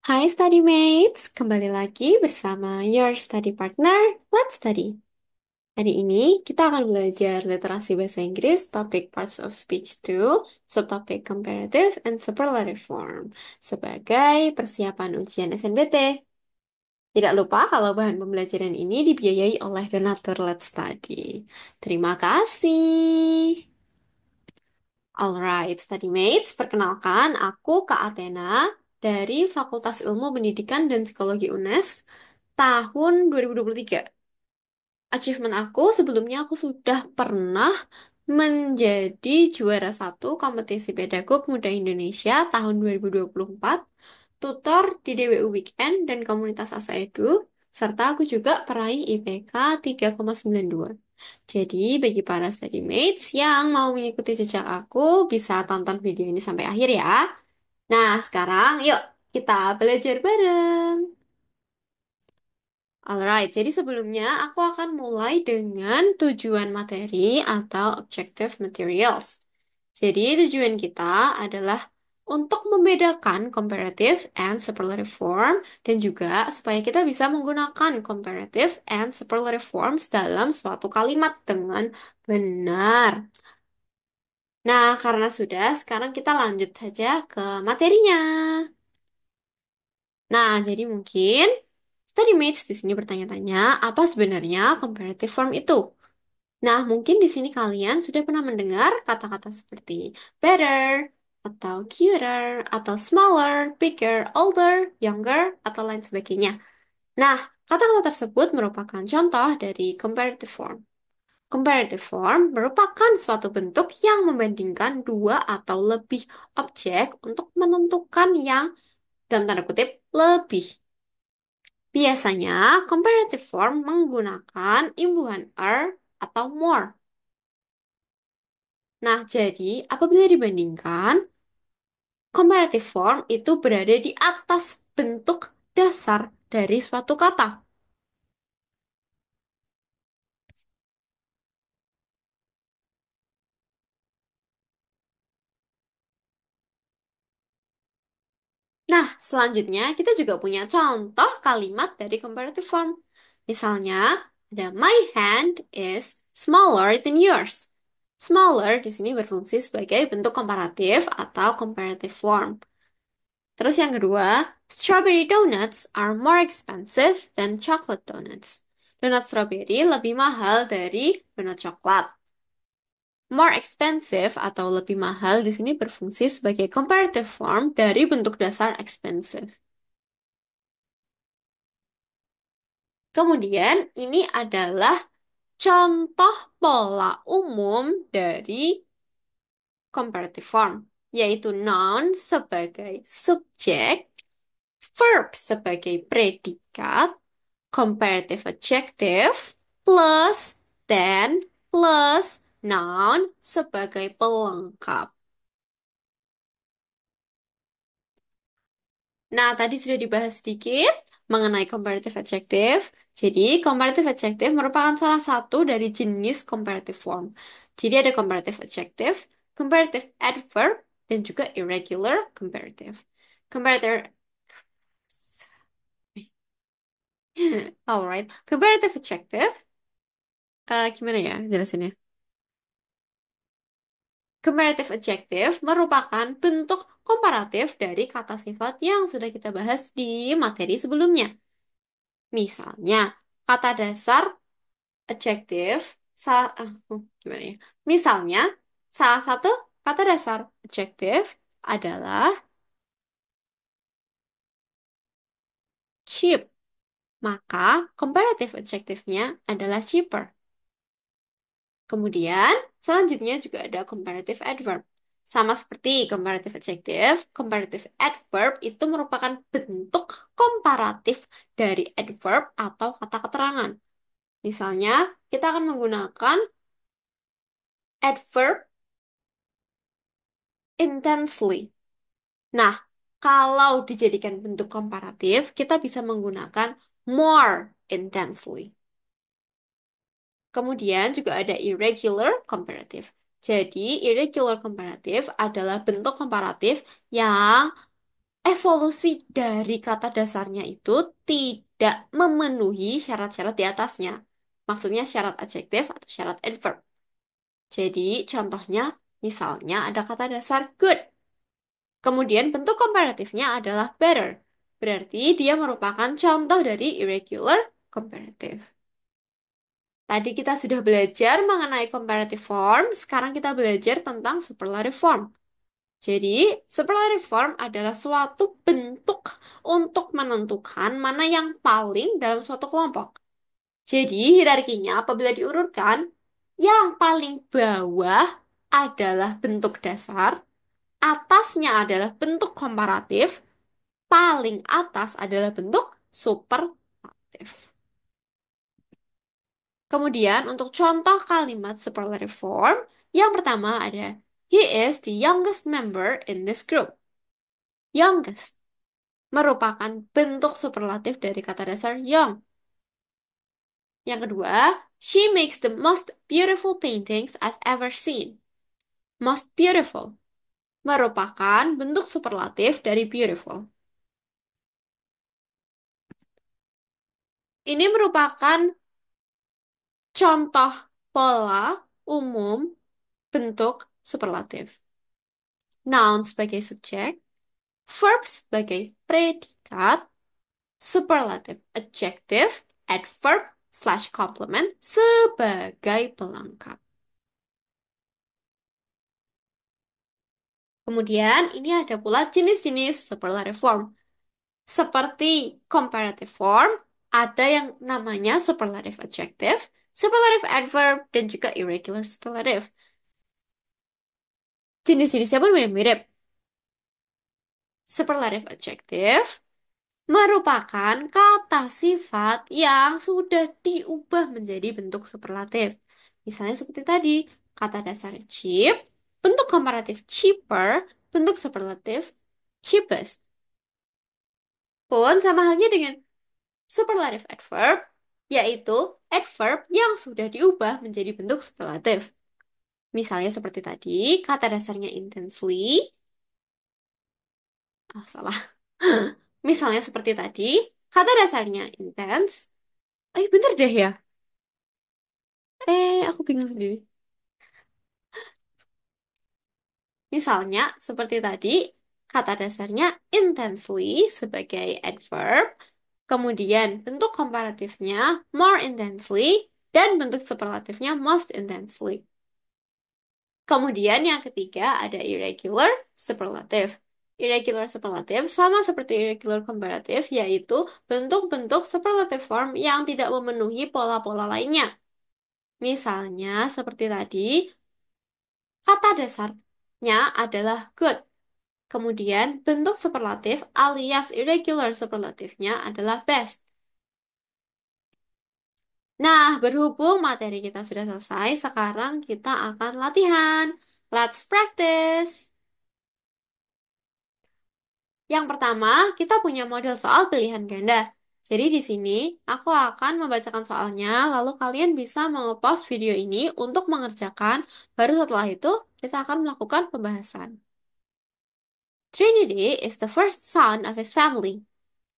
Hai study mates, kembali lagi bersama your study partner, Let's Study. Hari ini kita akan belajar literasi bahasa Inggris, topik Parts of Speech 2, subtopik Comparative and Superlative Form, sebagai persiapan ujian SNBT. Tidak lupa kalau bahan pembelajaran ini dibiayai oleh donatur Let's Study. Terima kasih. Alright, study mates, perkenalkan aku Kak Athena dari Fakultas Ilmu Pendidikan dan Psikologi UNES tahun 2023. Achievement aku sebelumnya aku sudah pernah menjadi juara satu kompetisi pedagog muda Indonesia tahun 2024, tutor di DWU Weekend dan komunitas ASAEDU, serta aku juga peraih IPK 3,92. Jadi, bagi para study mates yang mau mengikuti jejak aku, bisa tonton video ini sampai akhir ya. Nah, sekarang yuk kita belajar bareng. Alright, jadi sebelumnya aku akan mulai dengan tujuan materi atau objective materials. Jadi tujuan kita adalah untuk membedakan comparative and superlative form dan juga supaya kita bisa menggunakan comparative and superlative forms dalam suatu kalimat dengan benar. Nah, karena sudah, sekarang kita lanjut saja ke materinya. Nah, jadi mungkin study mates di sini bertanya-tanya, apa sebenarnya comparative form itu? Nah, mungkin di sini kalian sudah pernah mendengar kata-kata seperti better, atau cuter, atau smaller, bigger, older, younger, atau lain sebagainya. Nah, kata-kata tersebut merupakan contoh dari comparative form. Comparative form merupakan suatu bentuk yang membandingkan dua atau lebih objek untuk menentukan yang dalam tanda kutip lebih. Biasanya, comparative form menggunakan imbuhan er atau more. Nah, jadi apabila dibandingkan, comparative form itu berada di atas bentuk dasar dari suatu kata. Nah, selanjutnya kita juga punya contoh kalimat dari comparative form. Misalnya, ada my hand is smaller than yours. Smaller di sini berfungsi sebagai bentuk komparatif atau comparative form. Terus yang kedua, strawberry donuts are more expensive than chocolate donuts. Donat strawberry lebih mahal dari donat coklat. More expensive atau lebih mahal di sini berfungsi sebagai comparative form dari bentuk dasar expensive. Kemudian ini adalah contoh pola umum dari comparative form, yaitu noun sebagai subjek, verb sebagai predikat, comparative adjective, plus, then, plus, noun sebagai pelengkap. Nah, tadi sudah dibahas sedikit mengenai comparative adjective. Jadi, comparative adjective merupakan salah satu dari jenis comparative form. Jadi, ada comparative adjective, comparative adverb, dan juga irregular comparative. Comparative, alright, comparative adjective, gimana ya jelasinnya? Comparative adjective merupakan bentuk komparatif dari kata sifat yang sudah kita bahas di materi sebelumnya. Misalnya, kata dasar adjektif, gimana ya? Misalnya, salah satu kata dasar adjektif adalah cheap. Maka, comparative adjektifnya adalah cheaper. Kemudian, selanjutnya juga ada comparative adverb. Sama seperti comparative adjective, comparative adverb itu merupakan bentuk komparatif dari adverb atau kata keterangan. Misalnya, kita akan menggunakan adverb intensely. Nah, kalau dijadikan bentuk komparatif, kita bisa menggunakan more intensely. Kemudian juga ada irregular comparative. Jadi, irregular comparative adalah bentuk komparatif yang evolusi dari kata dasarnya itu tidak memenuhi syarat-syarat di atasnya. Maksudnya syarat adjektif atau syarat adverb. Jadi contohnya, misalnya ada kata dasar good. Kemudian bentuk komparatifnya adalah better. Berarti dia merupakan contoh dari irregular comparative. Tadi kita sudah belajar mengenai comparative form, sekarang kita belajar tentang superlative form. Jadi, superlative form adalah suatu bentuk untuk menentukan mana yang paling dalam suatu kelompok. Jadi, hierarkinya apabila diurutkan, yang paling bawah adalah bentuk dasar, atasnya adalah bentuk komparatif, paling atas adalah bentuk superlatif. Kemudian, untuk contoh kalimat superlative form, yang pertama ada He is the youngest member in this group. Youngest merupakan bentuk superlatif dari kata dasar young. Yang kedua, she makes the most beautiful paintings I've ever seen. Most beautiful merupakan bentuk superlatif dari beautiful. Ini merupakan contoh pola umum bentuk superlatif. Noun sebagai subjek, verb sebagai predikat, superlative adjective, adverb slash complement sebagai pelengkap. Kemudian ini ada pula jenis-jenis superlative form. Seperti comparative form, ada yang namanya superlative adjective, superlative adverb, dan juga irregular superlative. Jenis-jenisnya pun mirip-mirip. Superlative adjective merupakan kata sifat yang sudah diubah menjadi bentuk superlatif. Misalnya seperti tadi, kata dasar cheap, bentuk komparatif cheaper, bentuk superlatif cheapest. Pun sama halnya dengan superlative adverb, yaitu adverb yang sudah diubah menjadi bentuk superlatif. Misalnya seperti tadi, kata dasarnya intensely, salah. Misalnya seperti tadi, kata dasarnya intense, bener deh ya. Aku bingung sendiri. Misalnya seperti tadi, kata dasarnya intensely sebagai adverb, kemudian bentuk komparatifnya more intensely, dan bentuk superlatifnya most intensely. Kemudian yang ketiga ada irregular superlative. Irregular superlative sama seperti irregular comparative, yaitu bentuk-bentuk superlative form yang tidak memenuhi pola-pola lainnya. Misalnya seperti tadi, kata dasarnya adalah good. Kemudian bentuk superlatif alias irregular superlatifnya adalah best. Nah, berhubung materi kita sudah selesai, sekarang kita akan latihan. Let's practice. Yang pertama, kita punya model soal pilihan ganda. Jadi di sini, aku akan membacakan soalnya, lalu kalian bisa mengepost video ini untuk mengerjakan. Baru setelah itu, kita akan melakukan pembahasan. Trinity is the first son of his family.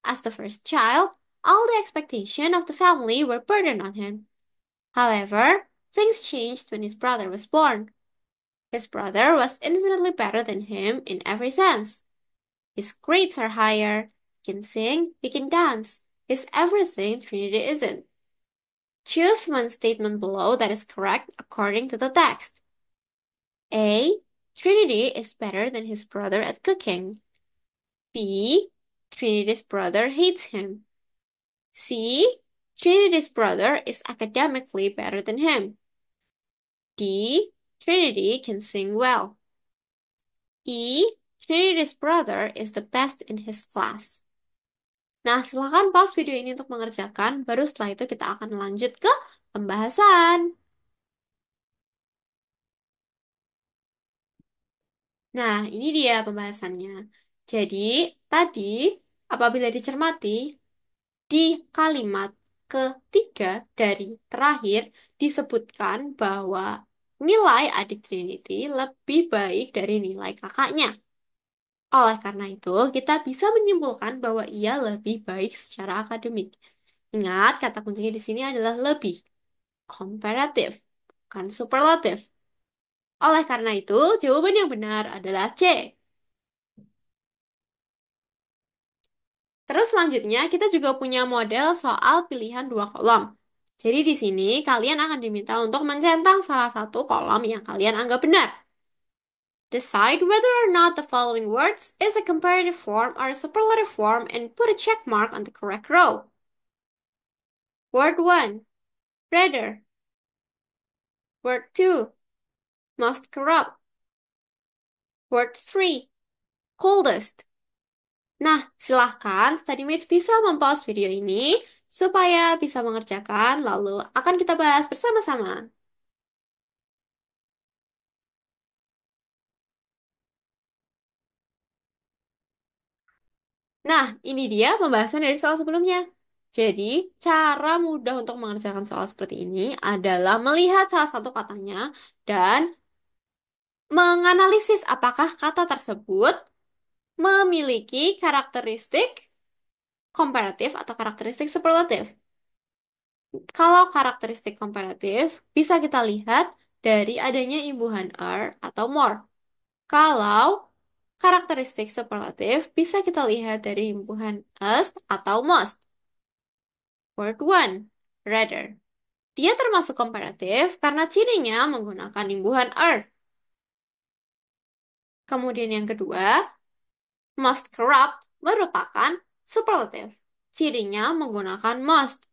As the first child, all the expectations of the family were burdened on him. However, things changed when his brother was born. His brother was infinitely better than him in every sense. His grades are higher, he can sing, he can dance. He's everything Trinity isn't. Choose one statement below that is correct according to the text. A. Trinity is better than his brother at cooking. B. Trinity's brother hates him. C. Trinity's brother is academically better than him. D. Trinity can sing well. E. Trinity's brother is the best in his class. Nah, silahkan pause video ini untuk mengerjakan, baru setelah itu kita akan lanjut ke pembahasan. Nah, ini dia pembahasannya. Jadi, tadi apabila dicermati, di kalimat ketiga dari terakhir disebutkan bahwa nilai adik Trinity lebih baik dari nilai kakaknya. Oleh karena itu, kita bisa menyimpulkan bahwa ia lebih baik secara akademik. Ingat, kata kuncinya di sini adalah lebih, comparative, bukan superlative. Oleh karena itu, jawaban yang benar adalah C. Terus selanjutnya kita juga punya model soal pilihan dua kolom. Jadi di sini kalian akan diminta untuk mencentang salah satu kolom yang kalian anggap benar. Decide whether or not the following words is a comparative form or a superlative form and put a check mark on the correct row. Word 1, rather. Word 2, most corrupt. Word 3, coldest. Nah, silahkan StudyMates bisa mempause video ini supaya bisa mengerjakan, lalu akan kita bahas bersama-sama. Nah, ini dia pembahasan dari soal sebelumnya. Jadi, cara mudah untuk mengerjakan soal seperti ini adalah melihat salah satu katanya dan menganalisis apakah kata tersebut memiliki karakteristik komparatif atau karakteristik superlatif. Kalau karakteristik komparatif, bisa kita lihat dari adanya imbuhan er atau more. Kalau karakteristik superlatif, bisa kita lihat dari imbuhan est atau most. Word 1, rather. Dia termasuk komparatif karena cirinya menggunakan imbuhan er. Kemudian yang kedua, most corrupt merupakan superlatif. Cirinya menggunakan most.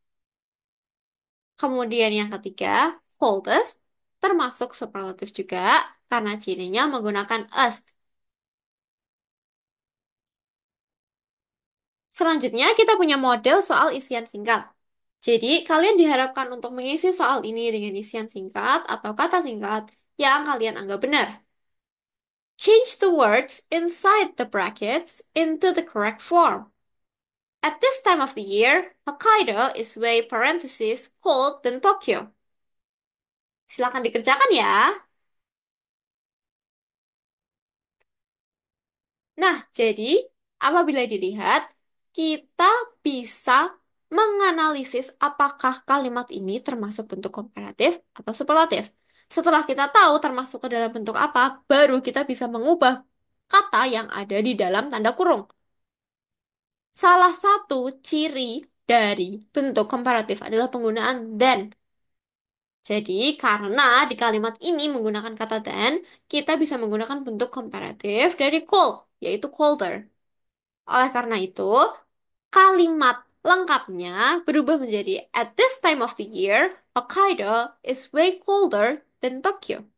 Kemudian yang ketiga, coldest termasuk superlatif juga karena cirinya menggunakan est. Selanjutnya kita punya model soal isian singkat. Jadi, kalian diharapkan untuk mengisi soal ini dengan isian singkat atau kata singkat yang kalian anggap benar. Change the words inside the brackets into the correct form. At this time of the year, Hokkaido is way parenthesis cold than Tokyo. Silakan dikerjakan ya. Nah, jadi apabila dilihat, kita bisa menganalisis apakah kalimat ini termasuk bentuk komparatif atau superlatif. Setelah kita tahu termasuk ke dalam bentuk apa, baru kita bisa mengubah kata yang ada di dalam tanda kurung. Salah satu ciri dari bentuk komparatif adalah penggunaan than. Jadi, karena di kalimat ini menggunakan kata than, kita bisa menggunakan bentuk komparatif dari cold, yaitu colder. Oleh karena itu, kalimat lengkapnya berubah menjadi at this time of the year, Hokkaido is way colder than Tokyo.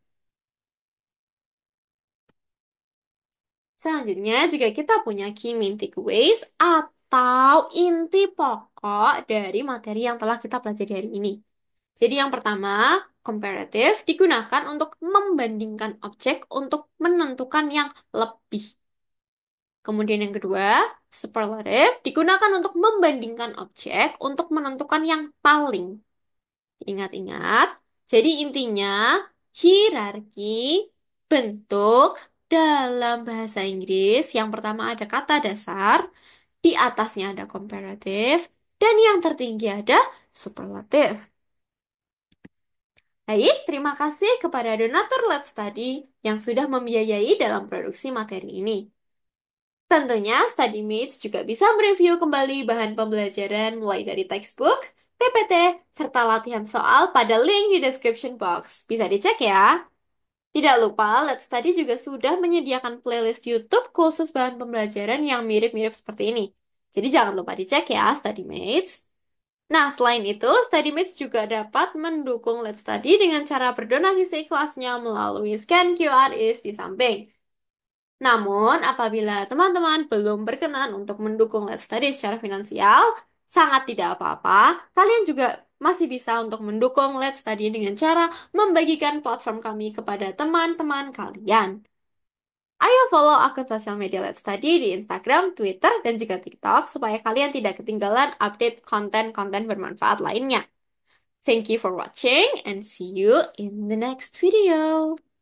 Selanjutnya juga kita punya key main takeaways atau inti pokok dari materi yang telah kita pelajari hari ini. Jadi yang pertama, comparative digunakan untuk membandingkan objek untuk menentukan yang lebih. Kemudian yang kedua, superlative digunakan untuk membandingkan objek untuk menentukan yang paling. Ingat-ingat, jadi intinya hierarki bentuk dalam bahasa Inggris yang pertama ada kata dasar, di atasnya ada comparative, dan yang tertinggi ada superlative. Baik, terima kasih kepada donatur Let's Study yang sudah membiayai dalam produksi materi ini. Tentunya, StudyMates juga bisa mereview kembali bahan pembelajaran mulai dari textbook, PPT, serta latihan soal pada link di description box. Bisa dicek ya. Tidak lupa, Let's Study juga sudah menyediakan playlist YouTube khusus bahan pembelajaran yang mirip-mirip seperti ini. Jadi jangan lupa dicek ya, StudyMates. Nah, selain itu, StudyMates juga dapat mendukung Let's Study dengan cara berdonasi seikhlasnya melalui scan QR di samping. Namun, apabila teman-teman belum berkenan untuk mendukung Let's Study secara finansial, sangat tidak apa-apa. Kalian juga masih bisa untuk mendukung Let's Study dengan cara membagikan platform kami kepada teman-teman kalian. Ayo follow akun sosial media Let's Study di Instagram, Twitter, dan juga TikTok supaya kalian tidak ketinggalan update konten-konten bermanfaat lainnya. Thank you for watching and see you in the next video.